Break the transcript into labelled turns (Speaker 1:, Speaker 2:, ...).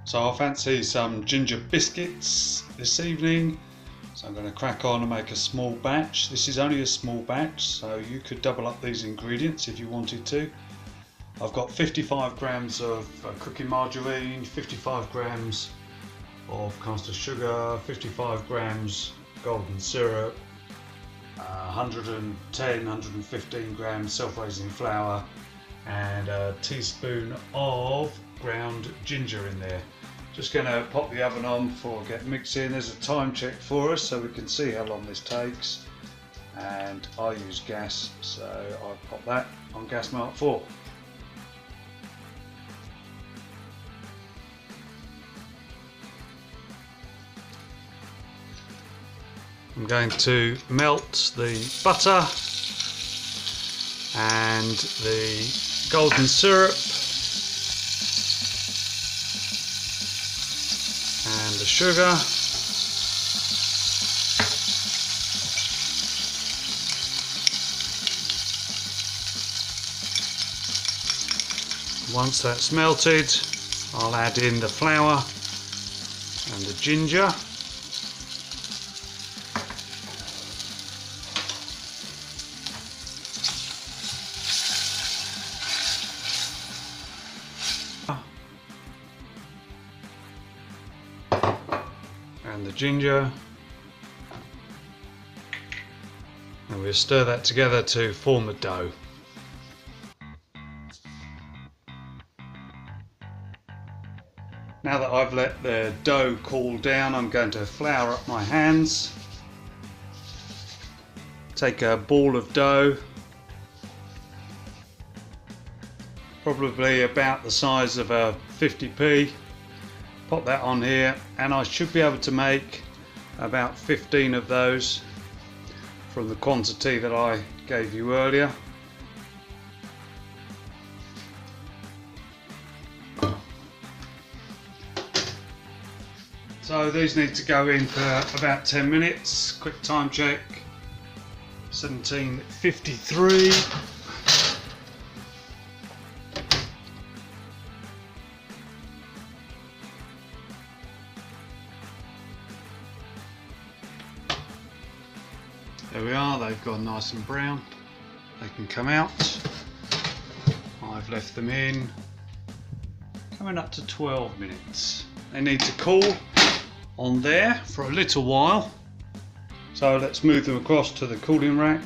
Speaker 1: So I fancy some ginger biscuits this evening, so I'm going to crack on and make a small batch. This is only a small batch, so you could double up these ingredients if you wanted to. I've got 55 grams of cooking margarine, 55 grams of caster sugar, 55 grams golden syrup, 115 grams self-raising flour, and a teaspoon of ground ginger in there. Just going to pop the oven on before I get mixing. There's a time check for us so we can see how long this takes, and I use gas, so I pop that on gas mark 4. I'm going to melt the butter and the golden syrup and the sugar. Once that's melted, I'll add in the flour and the ginger. And the ginger, and we'll stir that together to form a dough. Now that I've let the dough cool down, I'm going to flour up my hands. Take a ball of dough, probably about the size of a 50p. Pop that on here, and I should be able to make about 15 of those from the quantity that I gave you earlier. So these need to go in for about 10 minutes. Quick time check, 17:53. There we are, they've gone nice and brown. They can come out. I've left them in, coming up to 12 minutes. They need to cool on there for a little while. So let's move them across to the cooling rack.